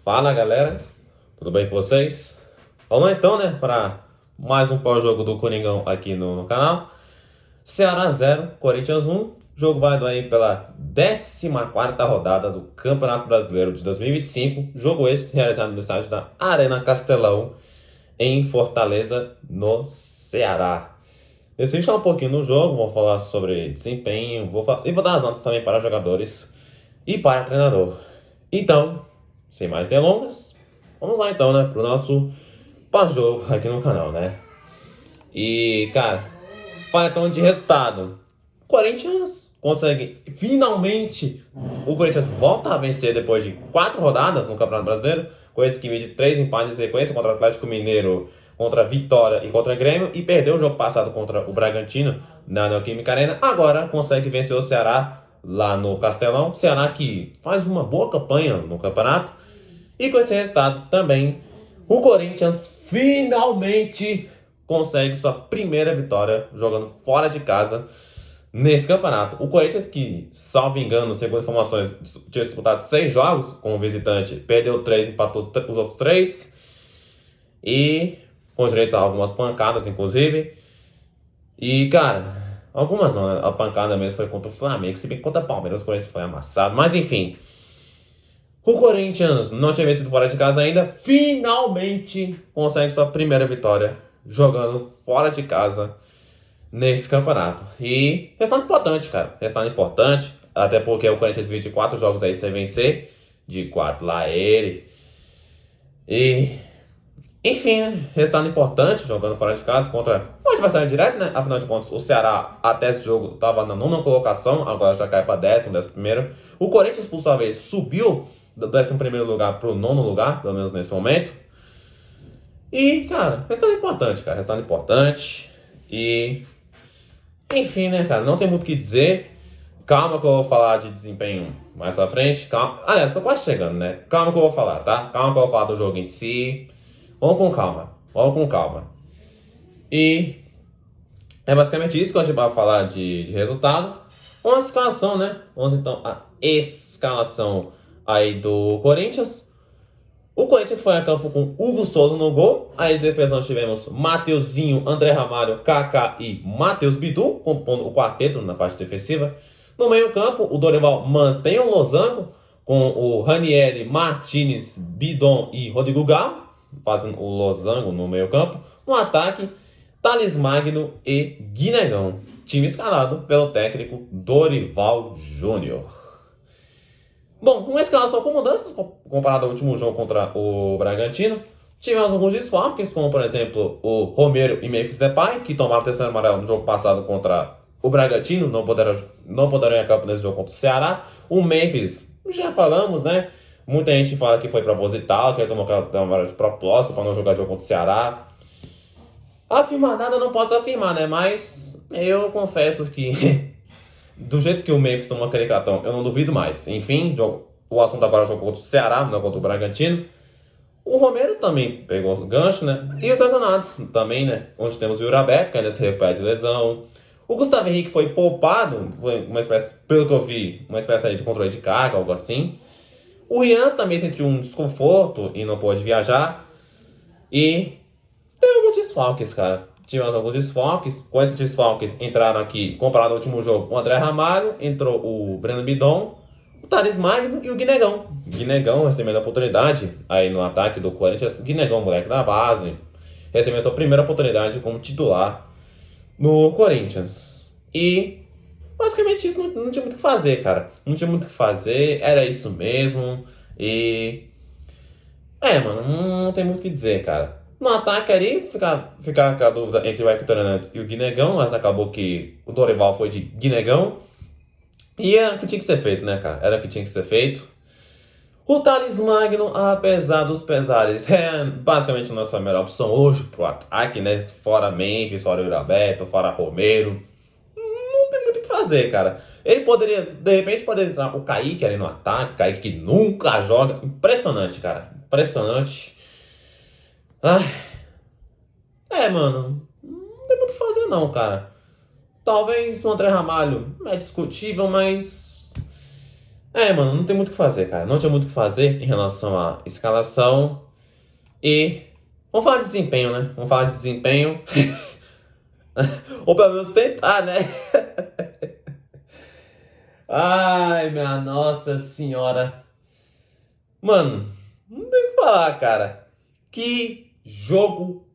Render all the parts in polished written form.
Fala galera, tudo bem com vocês? Vamos lá então, né, para mais um pós-jogo do Coringão aqui no canal. Ceará 0, Corinthians 1, jogo válido aí pela 14ª rodada do Campeonato Brasileiro de 2025. Jogo esse realizado no estádio da Arena Castelão, em Fortaleza, no Ceará. Decidi falar um pouquinho no jogo, vou falar sobre desempenho, e vou dar as notas também para jogadores e para treinador. Então, sem mais delongas, vamos lá então, né, pro nosso pós-jogo aqui no canal, né? E, cara, fala então de resultado. O Corinthians consegue, finalmente, o Corinthians volta a vencer depois de 4 rodadas no Campeonato Brasileiro, com esse que de 3 empates de sequência contra o Atlético Mineiro, contra a Vitória e contra o Grêmio, e perdeu o jogo passado contra o Bragantino na Neoquímica Arena. Agora consegue vencer o Ceará lá no Castelão. Ceará que faz uma boa campanha no campeonato. E com esse resultado também, o Corinthians finalmente consegue sua primeira vitória jogando fora de casa nesse campeonato. O Corinthians que, salvo engano, segundo informações, tinha disputado 6 jogos como visitante, perdeu 3, empatou os outros 3 e com direito a algumas pancadas, inclusive. E, cara, algumas não, né? A pancada mesmo foi contra o Flamengo, se bem que contra o Palmeiras o Corinthians foi amassado, mas enfim. O Corinthians não tinha vencido fora de casa ainda, finalmente consegue sua primeira vitória jogando fora de casa nesse campeonato. E resultado importante, cara. Resultado importante, até porque o Corinthians vive de 4 jogos aí sem vencer, de 4 lá ele. E, enfim, né? Resultado importante jogando fora de casa contra um adversário direto, né? Afinal de contas, o Ceará até esse jogo estava na 9ª colocação, agora já cai para 11º. O Corinthians, por sua vez, subiu do 11º lugar pro 9º lugar, pelo menos nesse momento. E, cara, resultado importante, cara. Resultado importante. E, enfim, né, cara, não tem muito o que dizer. Calma que eu vou falar de desempenho mais pra frente. Calma. Aliás, tô quase chegando, né? Calma que eu vou falar, tá? Calma que eu vou falar do jogo em si. Vamos com calma. Vamos com calma. E é basicamente isso que a gente vai falar de resultado. Uma escalação, né? Vamos então à escalação aí do Corinthians. O Corinthians foi a campo com Hugo Souza no gol. Aí de defesa nós tivemos Mateuzinho, André Ramalho, Kaká e Matheus Bidu, compondo o quarteto na parte defensiva. No meio campo, o Dorival mantém o losango com o Ranieri, Martinez, Bidon e Rodrigo Galo, fazendo o losango no meio campo. No ataque, Thales Magno e Guinegão. Time escalado pelo técnico Dorival Júnior. Bom, uma escalação com mudanças comparado ao último jogo contra o Bragantino. Tivemos alguns desfalques, como por exemplo o Romero e Memphis Depay, que tomaram o terceiro amarelo no jogo passado contra o Bragantino, não poderão ir a campo nesse jogo contra o Ceará. O Memphis, já falamos, né? Muita gente fala que foi proposital, que ele tomou o amarelo de propósito para não jogar jogo contra o Ceará. Afirmar nada eu não posso afirmar, né? Mas eu confesso que do jeito que o Memphis tomou aquele cartão, eu não duvido mais. Enfim, o assunto agora é o jogo contra o Ceará, não contra o Bragantino. O Romero também pegou o gancho, né? E os lesionados também, né? Onde temos o Yuri Alberto, que ainda se recupera de lesão. O Gustavo Henrique foi poupado, foi uma espécie, pelo que eu vi, uma espécie aí de controle de carga, algo assim. O Rian também sentiu um desconforto e não pôde viajar. E tem alguns desfalques, cara. Tivemos alguns desfalques. Com esses desfalques entraram aqui, comparado ao último jogo, o André Ramalho, entrou o Breno Bidon, o Thales Magno e o Guinegão. Guinegão recebendo a oportunidade aí no ataque do Corinthians. Guinegão, moleque da base, recebeu sua primeira oportunidade como titular no Corinthians. E basicamente isso, não tinha muito o que fazer, cara. Não tinha muito o que fazer, era isso mesmo. E mano, não tem muito o que dizer, cara. No ataque ali, ficar com a dúvida entre o Hector Hernandes e o Guinegão, mas acabou que o Dorival foi de Guinegão. E era o que tinha que ser feito, né, cara? Era o que tinha que ser feito. O Thales Magno, apesar dos pesares, é basicamente a nossa melhor opção hoje pro ataque, né? Fora Memphis, fora o Alberto, fora Romero. Não tem muito o que fazer, cara. Ele poderia, de repente, entrar o Kaique ali no ataque. Kaique que nunca joga. Impressionante, cara. Impressionante. Mano, não tem muito o que fazer não, cara. Talvez o André Ramalho é discutível, mas Mano, não tem muito o que fazer, cara. Não tinha muito o que fazer em relação à escalação. E vamos falar de desempenho, né? Vamos falar de desempenho. Ou pelo menos tentar, né? Ai, minha nossa senhora. Mano, não tem o que falar, cara. Que jogo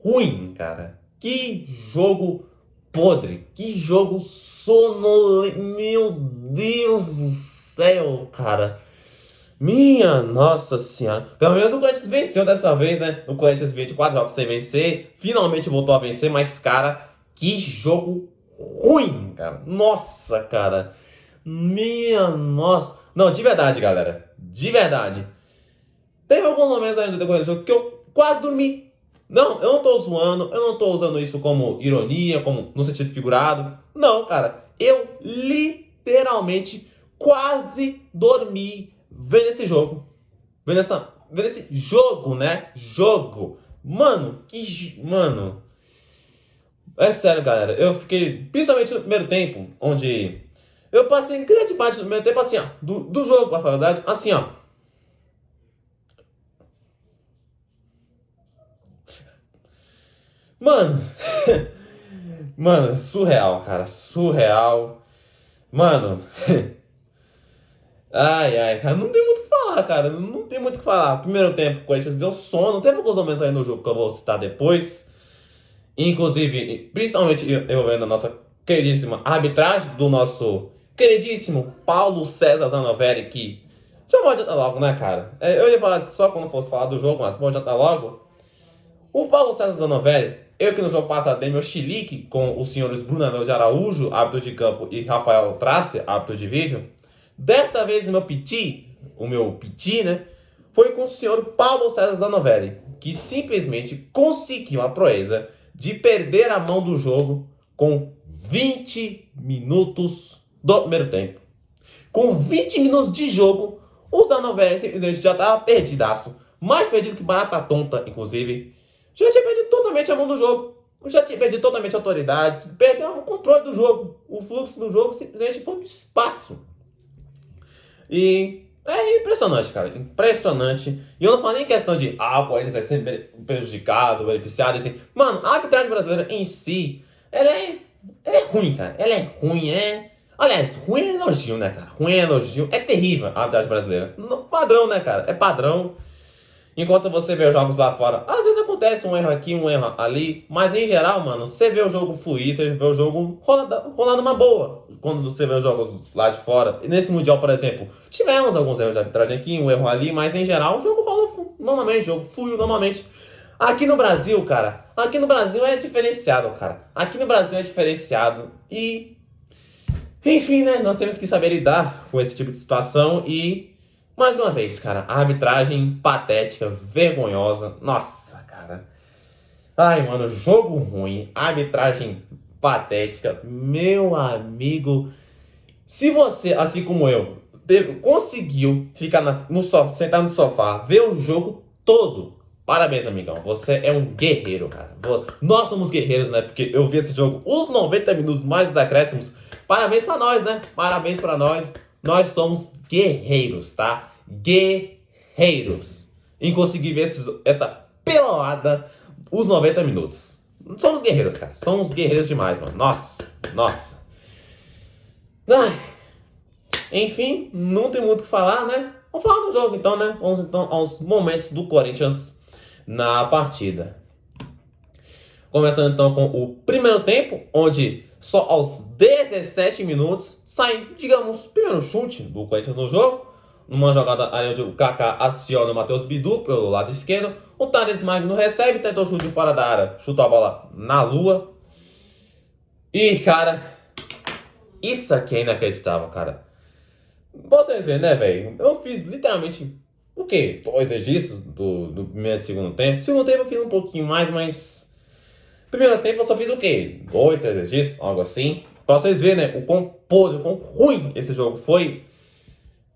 ruim, cara. Que jogo podre. Que jogo sonolento. Meu Deus do céu, cara. Minha nossa senhora. Pelo menos o Corinthians venceu dessa vez, né? O Corinthians 24 jogos sem vencer. Finalmente voltou a vencer, mas, cara, que jogo ruim, cara. Nossa, cara. Minha nossa. Não, de verdade, galera. De verdade. Teve alguns momentos ainda do decorrer do jogo que eu quase dormi. Não, eu não tô zoando, eu não tô usando isso como ironia, como no sentido figurado. Não, cara. Eu literalmente quase dormi vendo esse jogo. Vendo esse jogo, né? Jogo. Mano, Mano. É sério, galera. Eu fiquei, principalmente no primeiro tempo, onde eu passei grande parte do primeiro tempo assim, ó. Do jogo, pra falar a verdade, assim, ó. Mano. Mano, surreal, cara. Surreal. Mano. Ai, ai, cara, não tem muito o que falar, cara. Não tem muito o que falar. Primeiro tempo, o Corinthians deu sono. Teve alguns momentos aí no jogo que eu vou citar depois. Inclusive, principalmente envolvendo a nossa queridíssima arbitragem do nosso queridíssimo Paulo César Zanovelli, que... Já vou adiantar logo, né, cara? Eu ia falar só quando fosse falar do jogo, mas vou adiantar logo. O Paulo César Zanovelli, eu que no jogo passado dei meu chilique com os senhores Bruno de Araújo, árbitro de campo, e Rafael Trace, árbitro de vídeo. Dessa vez o meu piti, né, foi com o senhor Paulo César Zanovelli, que simplesmente conseguiu a proeza de perder a mão do jogo com 20 minutos do primeiro tempo. Com 20 minutos de jogo, o Zanovelli simplesmente já estava perdidaço, mais perdido que barata tonta, inclusive. Já tinha perdido totalmente a mão do jogo. Já tinha perdido totalmente a autoridade, perdeu o controle do jogo. O fluxo do jogo simplesmente foi um espaço. E é impressionante, cara. Impressionante. E eu não falo nem questão de, o Corinthians vai ser prejudicado, beneficiado, assim. Mano, a arbitragem brasileira em si, ela é ruim, cara. Ela é ruim, Aliás, ruim é elogio, né, cara? Ruim é elogio. É terrível a arbitragem brasileira. Padrão, né, cara? É padrão. Enquanto você vê os jogos lá fora, às vezes acontece um erro aqui, um erro ali, mas em geral, mano, você vê o jogo fluir, você vê o jogo rolar numa boa. Quando você vê os jogos lá de fora, e nesse Mundial, por exemplo, tivemos alguns erros de arbitragem aqui, um erro ali, mas em geral o jogo rola normalmente, o jogo fluiu normalmente. Aqui no Brasil, cara, aqui no Brasil é diferenciado, cara. Aqui no Brasil é diferenciado e... Enfim, né, nós temos que saber lidar com esse tipo de situação e... Mais uma vez, cara, a arbitragem patética, vergonhosa. Nossa, cara. Ai, mano, jogo ruim, arbitragem patética. Meu amigo, se você, assim como eu, conseguiu ficar sentar no sofá, ver o jogo todo, parabéns, amigão. Você é um guerreiro, cara. Nós somos guerreiros, né? Porque eu vi esse jogo os 90 minutos mais os acréscimos. Parabéns pra nós, né? Parabéns pra nós. Nós somos guerreiros, tá? Guerreiros. Em conseguir ver essa pelada os 90 minutos. Somos guerreiros, cara. Somos guerreiros demais, mano. Nossa, nossa. Ai. Enfim, não tem muito o que falar, né? Vamos falar do jogo então, né? Vamos então aos momentos do Corinthians na partida. Começando então com o primeiro tempo, onde só aos 17 minutos sai, digamos, o primeiro chute do Corinthians no jogo. Numa jogada ali onde o Kaká aciona o Matheus Bidu pelo lado esquerdo. O Thales Magno recebe, tentou chute fora da área, chutou a bola na lua. E, cara, isso aqui é inacreditável, cara. Vocês veem, né, velho? Eu fiz literalmente, o quê? 2 registros do primeiro e segundo tempo. Segundo tempo eu fiz um pouquinho mais, mas... Primeiro tempo eu só fiz o quê? 2, 3 registros, algo assim. Pra vocês verem, né, o quão podre, o quão ruim esse jogo foi.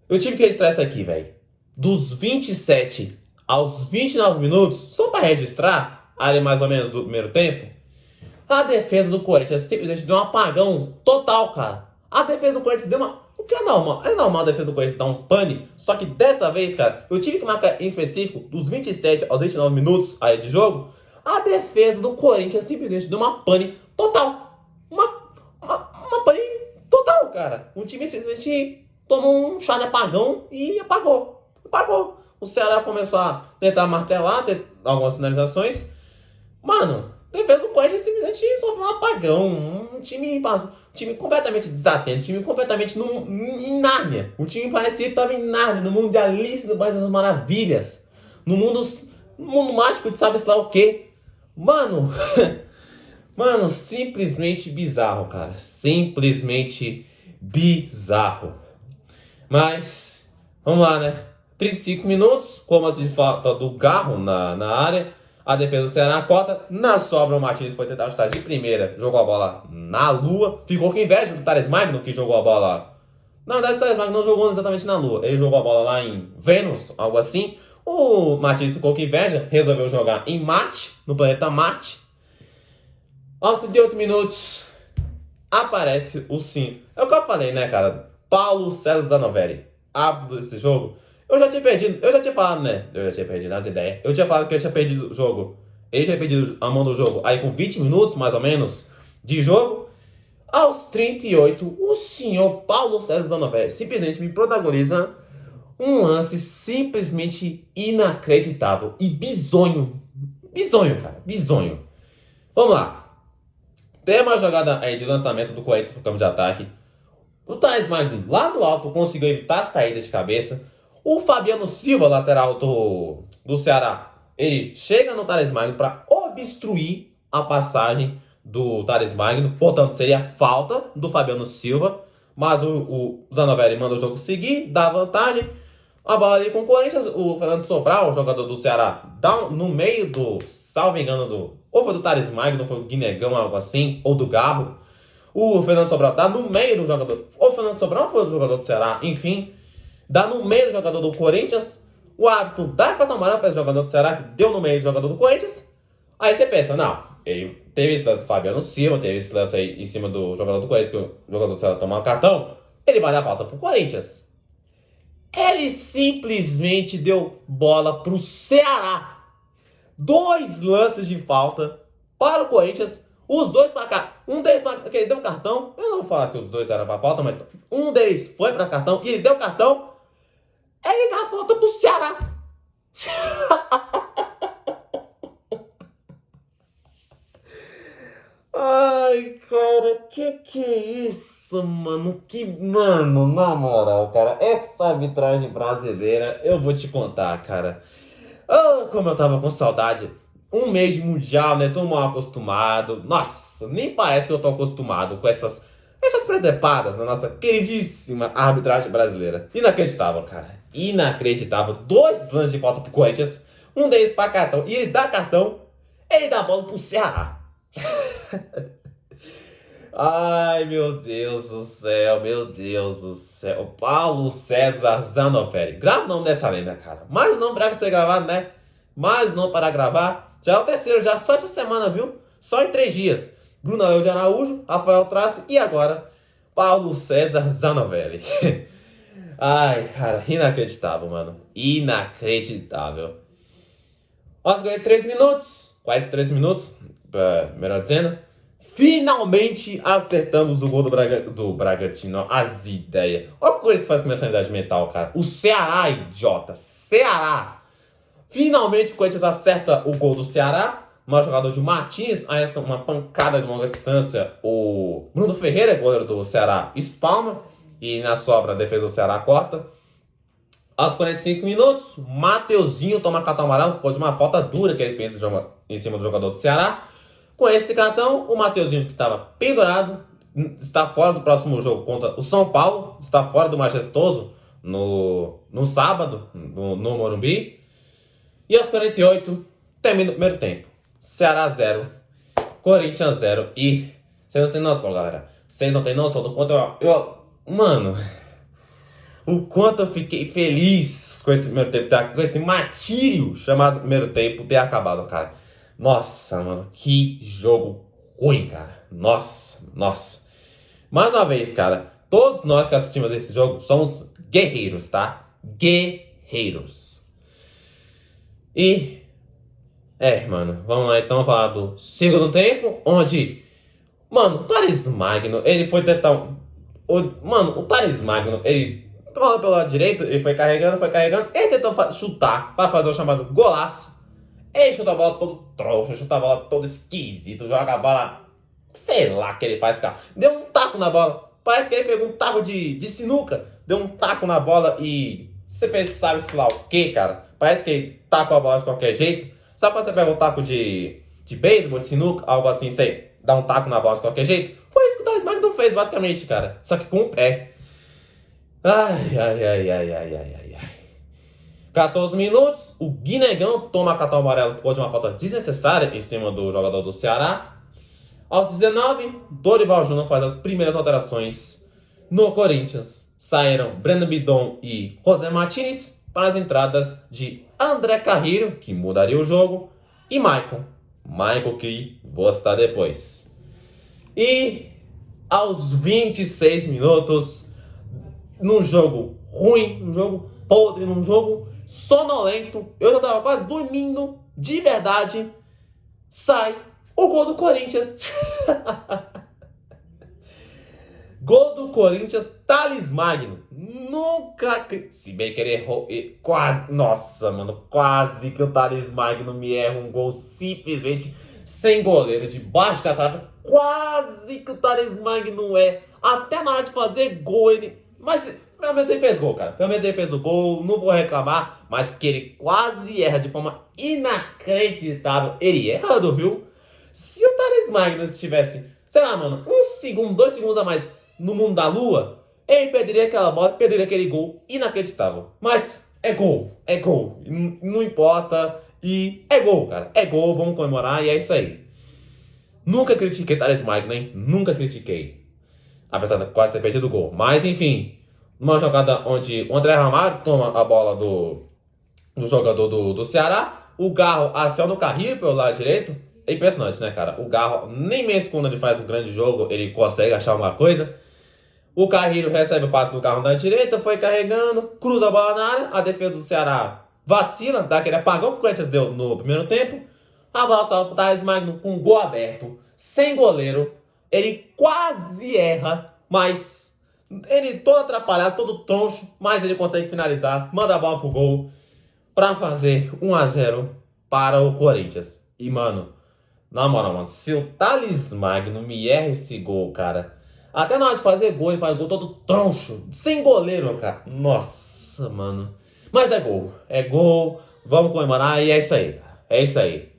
Eu tive que registrar isso aqui, velho. Dos 27 aos 29 minutos, só pra registrar, ali mais ou menos do primeiro tempo, a defesa do Corinthians simplesmente deu um apagão total, cara. A defesa do Corinthians deu um O que é normal. É normal a defesa do Corinthians dar um pane. Só que dessa vez, cara, eu tive que marcar em específico, dos 27 aos 29 minutos aí de jogo, a defesa do Corinthians simplesmente deu uma pane total. Uma pane total, cara. O time simplesmente tomou um chá de apagão e apagou. Apagou. O Ceará começou a tentar martelar, ter algumas finalizações. Mano, defesa do Corinthians simplesmente sofreu um apagão. Um time completamente desatento, um time completamente em Nárnia. O time parecia que estava em Nárnia, no mundo de Alice no País das Maravilhas. No mundo mágico de sabe-se lá o quê. Mano, mano, simplesmente bizarro, cara. Simplesmente bizarro. Mas, vamos lá, né? 35 minutos, como de falta do Garro na área. A defesa do Ceará cota. Na sobra, o Martins foi tentar chutar de primeira. Jogou a bola na lua. Ficou com inveja do Thales Magno, que jogou a bola. Na verdade, o Thales Magno não jogou exatamente na lua. Ele jogou a bola lá em Vênus, algo assim. O Martins ficou com inveja. Resolveu jogar em Marte, no planeta Marte. Aos 38 minutos, aparece o sim. É o que eu falei, né, cara? Paulo César Zanovelli, árbitro desse jogo. Eu já tinha falado, né? Eu já tinha perdido as ideias. Eu tinha falado que eu tinha perdido o jogo. Ele tinha perdido a mão do jogo aí com 20 minutos, mais ou menos, de jogo. Aos 38, o senhor Paulo César Zanovelli simplesmente me protagoniza um lance simplesmente inacreditável e bizonho. Bizonho, cara. Bizonho. Vamos lá. Tem uma jogada aí de lançamento do Corinthians no campo de ataque. O Thales Magno, lá do alto, conseguiu evitar a saída de cabeça. O Fabiano Silva, lateral do Ceará, ele chega no Thales Magno para obstruir a passagem do Thales Magno. Portanto, seria falta do Fabiano Silva. Mas o Zanovelli manda o jogo seguir, dá vantagem. A bola ali com o Corinthians, o Fernando Sobral, o jogador do Ceará, dá no meio do, salvo engano, ou foi do Thales Magno, foi do Guinegão, algo assim, ou do Garro. O Fernando Sobral dá no meio do jogador, ou o Fernando Sobral foi do jogador do Ceará, enfim, dá no meio do jogador do Corinthians. O árbitro dá cartão amarelo para esse jogador do Ceará, que deu no meio do jogador do Corinthians. Aí você pensa, não, ele teve esse lance do Fabiano Silva, teve esse lance aí em cima do jogador do Corinthians, que o jogador do Ceará tomou um cartão, ele vai dar falta pro Corinthians. Ele simplesmente deu bola pro Ceará. 2 lances de falta para o Corinthians. Os dois para cá. Um deles que ele deu cartão. Eu não vou falar que os dois eram para falta, mas um deles foi para cartão e ele deu cartão. Ele dá falta pro Ceará. Ai, cara, que é isso, mano? Mano, na moral, cara, essa arbitragem brasileira, eu vou te contar, cara. Oh, como eu tava com saudade. Um mês de mundial, né? Tô mal acostumado. Nossa, nem parece que eu tô acostumado com essas presepadas na nossa queridíssima arbitragem brasileira. Inacreditável, cara. Inacreditável. 2 lances de falta pro Corinthians. Um deles pra cartão. E ele dá cartão. Ele dá a bola pro Ceará. Ai, meu Deus do céu, meu Deus do céu. Paulo César Zanovelli. Grava o nome dessa lenda, cara. Mais não para ser gravado, né? Mais não para gravar. Já é o terceiro, já só essa semana, viu? Só em 3 dias. Bruno Leão de Araújo, Rafael Trace e agora Paulo César Zanovelli. Ai, cara, inacreditável, mano. Inacreditável. Aos 43 minutos. 43 minutos, melhor dizendo. Finalmente acertamos o gol do Bragantino. As ideias. Olha o que eles fazem com essa unidade mental, cara. O Ceará, idiota. Ceará. Finalmente o Corinthians acerta o gol do Ceará. Um jogador de Martins. Aí uma pancada de longa distância. O Bruno Ferreira, goleiro do Ceará, espalma. E na sobra a defesa do Ceará corta. Aos 45 minutos, Mateuzinho toma cartão amarelo por de uma falta dura que ele fez em cima do jogador do Ceará. Com esse cartão, o Mateuzinho, que estava pendurado, está fora do próximo jogo contra o São Paulo, está fora do Majestoso no sábado, no Morumbi. E aos 48, termina o primeiro tempo. Ceará 0, Corinthians 0. E vocês não têm noção, galera. Vocês não têm noção do quanto mano, o quanto eu fiquei feliz com esse primeiro tempo, com esse martírio chamado primeiro tempo ter acabado, cara. Nossa, mano, que jogo ruim, cara. Nossa. Mais uma vez, cara, Todos nós que assistimos esse jogo somos guerreiros, tá? Guerreiros. E... mano, vamos lá então falar do segundo tempo, onde... Mano, o Thales Magno, ele foi tentar... Mano, o Thales Magno, ele... Bola pelo lado direito, ele foi carregando, ele tentou chutar pra fazer o chamado golaço. Ele chuta a bola todo trouxa, chuta a bola todo esquisito, joga a bola... Sei lá o que ele faz, cara. Deu um taco na bola. Parece que ele pegou um taco de sinuca. Deu um taco na bola e... Você fez, sabe-se lá o que, cara? Parece que ele tacou a bola de qualquer jeito. Sabe quando você pega um taco de beisebol, de sinuca, algo assim, você dá um taco na bola de qualquer jeito? Foi isso que o Thales Magno fez, basicamente, cara. Só que com o pé. Ai, ai, ai, ai, ai, ai, ai, ai. 14 minutos, o Guinegão toma cartão amarelo por causa de uma falta desnecessária em cima do jogador do Ceará. Aos 19, Dorival Júnior faz as primeiras alterações no Corinthians. Saíram Breno Bidon e José Martínez para as entradas de André Carrillo, que mudaria o jogo, e Michael que vou citar depois. E aos 26 minutos, num jogo ruim, num jogo podre, num jogo sonolento, eu já tava quase dormindo, de verdade, sai o gol do Corinthians. Gol do Corinthians, Thales Magno. Nunca... Se bem que ele errou... Quase... Nossa, mano. Quase que o Thales Magno me erra um gol simplesmente sem goleiro, debaixo da trave. Quase que o Thales Magno até na hora de fazer gol, ele... Mas pelo menos ele fez gol, cara. Pelo menos ele fez o gol. Não vou reclamar. Mas que ele quase erra de forma inacreditável. Ele errando, viu? Se o Thales Magno tivesse... Sei lá, mano. 1 segundo, 2 segundos a mais... no mundo da lua, ele perderia aquela bola, perderia aquele gol inacreditável. Mas é gol, não importa, e é gol, cara, é gol, vamos comemorar e é isso aí. Nunca critiquei Thales Magno, hein? Nunca critiquei. Apesar de quase ter perdido o gol. Mas enfim, numa jogada onde o André Ramalho toma a bola do jogador do Ceará, o Garro aciona o Carrillo pelo lado direito. É impressionante, né, cara? O Garro, nem mesmo quando ele faz um grande jogo, ele consegue achar alguma coisa. O Carrillo recebe o passe do Garro na direita, foi carregando, cruza a bola na área, a defesa do Ceará vacila, dá aquele apagão que o Corinthians deu no primeiro tempo. A bola salva pro Thales Magno com o gol aberto, sem goleiro. Ele quase erra, mas ele todo atrapalhado, todo troncho, mas ele consegue finalizar, manda a bola pro gol pra fazer 1-0 para o Corinthians. E, mano, na moral, mano, se o Thales Magno me erra esse gol, cara, até na hora de fazer gol, ele faz gol todo troncho, sem goleiro, cara. Nossa, mano. Mas é gol, vamos comemorar e é isso aí, cara. É isso aí.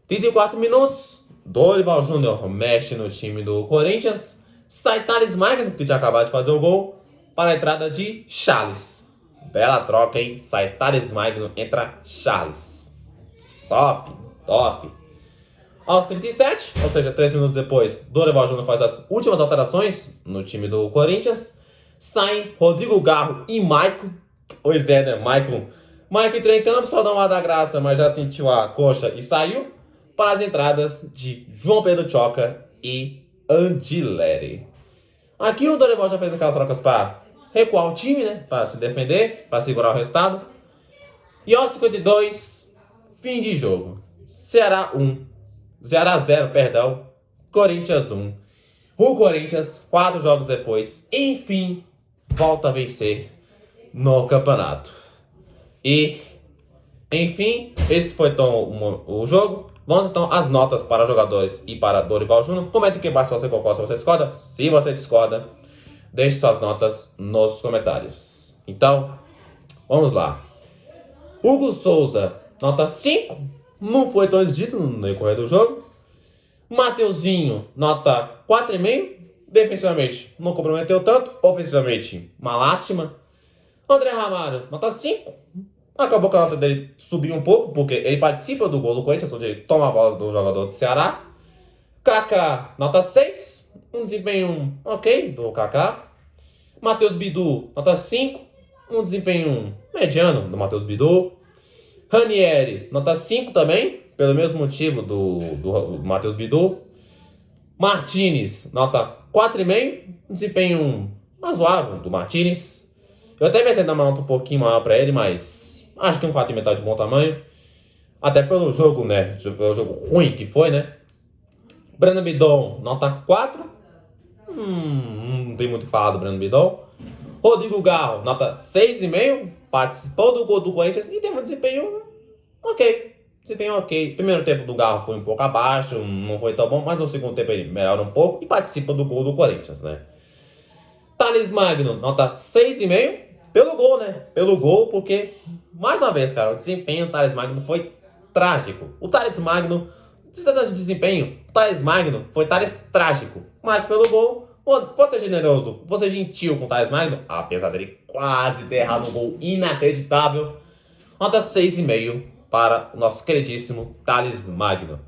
34 minutos, Dorival Júnior mexe no time do Corinthians, sai Thales Magno, que tinha acabado de fazer o gol, para a entrada de Charles. Bela troca, hein? Sai Thales Magno, entra Charles. Top, top. Aos 37, ou seja, 3 minutos depois, Dorival Júnior faz as últimas alterações no time do Corinthians. Saem Rodrigo Garro e Michael. Pois é, né? Michael entrou em campo, só dá uma da graça, mas já sentiu a coxa e saiu. Para as entradas de João Pedro Choca e Andileri. Aqui o Dorival já fez aquelas trocas para recuar o time, né? Para se defender, para segurar o resultado. E aos 52, fim de jogo. Ceará 0, perdão. Corinthians 1. O Corinthians, 4 jogos depois, enfim, volta a vencer no campeonato. E, enfim, esse foi então o jogo. Vamos então às notas para jogadores e para Dorival Júnior. Comenta aqui embaixo se você concorda, se você discorda. Se você discorda, deixe suas notas nos comentários. Então, vamos lá. Hugo Souza, nota 5. Não foi tão exigido no decorrer do jogo. Mateuzinho, nota 4,5. Defensivamente, não comprometeu tanto. Ofensivamente, uma lástima. André Ramalho, nota 5. Acabou que a nota dele subiu um pouco, porque ele participa do gol do Corinthians, onde ele toma a bola do jogador do Ceará. Kaká, nota 6. Um desempenho ok do Kaká. Matheus Bidu, nota 5. Um desempenho mediano do Matheus Bidu. Ranieri, nota 5 também, pelo mesmo motivo do Matheus Bidu. Martínez, nota 4,5. Desempenho razoável do Martinez. Eu até pensei em dar uma nota um pouquinho maior pra ele, mas acho que um 4,5 tá de bom tamanho. Até pelo jogo, né? Pelo jogo ruim que foi, né? Brandon Bidon, nota 4. Não tem muito o que falar do Brandon Bidon. Rodrigo Garro, nota 6,5. Participou do gol do Corinthians e tem um desempenho ok. Desempenho ok. Primeiro tempo do Garro foi um pouco abaixo, não foi tão bom, mas no segundo tempo ele melhora um pouco e participa do gol do Corinthians, né? Thales Magno, nota 6,5. Pelo gol, né? Pelo gol, porque, mais uma vez, cara, o desempenho do Thales Magno foi trágico. O Thales Magno, se trata de desempenho, o Thales Magno foi Thales trágico. Mas pelo gol, vou ser generoso, vou ser gentil com o Thales Magno, apesar dele quase ter errado um gol inacreditável. Nota 6,5 para o nosso queridíssimo Thales Magno.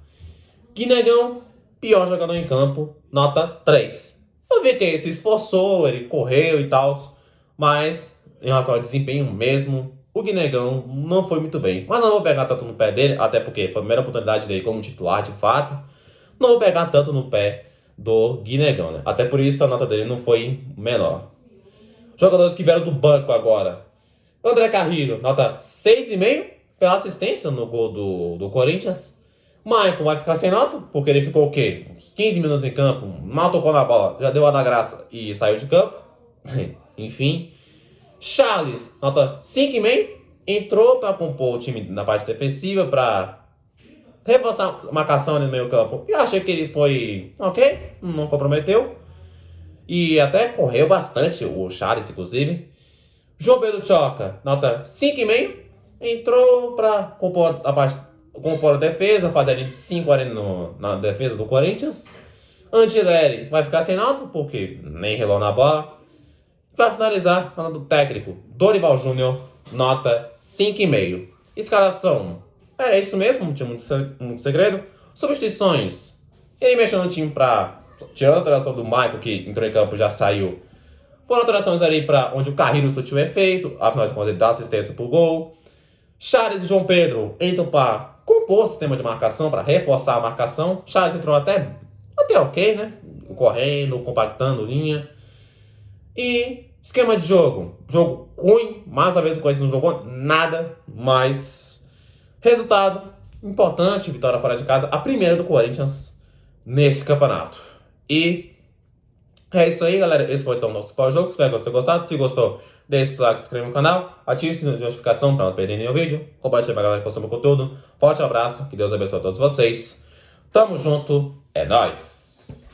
Guinegão, pior jogador em campo, nota 3. Eu vi que ele se esforçou, ele correu e tal, mas em relação ao desempenho mesmo, o Guinegão não foi muito bem. Mas não vou pegar tanto no pé dele, até porque foi a primeira oportunidade dele como titular de fato. Não vou pegar tanto no pé do Guinegão, né? Até por isso a nota dele não foi menor. Jogadores que vieram do banco agora. André Carrillo, nota 6,5 pela assistência no gol do Corinthians. Maicon vai ficar sem nota, porque ele ficou o quê? Uns 15 minutos em campo, mal tocou na bola, já deu a da graça e saiu de campo. Enfim. Charles, nota 5,5. Entrou para compor o time na parte defensiva, para reforçar a marcação ali no meio campo. Eu achei que ele foi ok, não comprometeu. E até correu bastante, o Charles, inclusive. João Pedro Choca, nota 5,5. Entrou para compor a defesa, fazer ali 5 ali na defesa do Corinthians. Antileri vai ficar sem nota, porque nem relou na bola. Vai finalizar falando do técnico, Dorival Júnior, nota 5,5. Escalação, era isso mesmo, não tinha muito segredo. Substituições, ele mexeu no time para, tirando a alteração do Michael, que entrou em campo já saiu. Foram alterações ali para onde o Carrillo surtiu efeito, afinal de contas ele dá assistência pro gol. Charles e João Pedro entram para compor o sistema de marcação, para reforçar a marcação. Charles entrou até ok, né? Correndo, compactando linha. E esquema de jogo. Jogo ruim. Mais uma vez o Corinthians não jogou nada. Mas resultado importante. Vitória fora de casa. A primeira do Corinthians nesse campeonato. E é isso aí, galera. Esse foi então o nosso pós-jogo. Espero que você tenha gostado. Se gostou, deixe o like, se inscreva no canal. Ative o sininho de notificação para não perder nenhum vídeo. Compartilhe pra galera que consome o conteúdo. Forte abraço. Que Deus abençoe a todos vocês. Tamo junto. É nóis.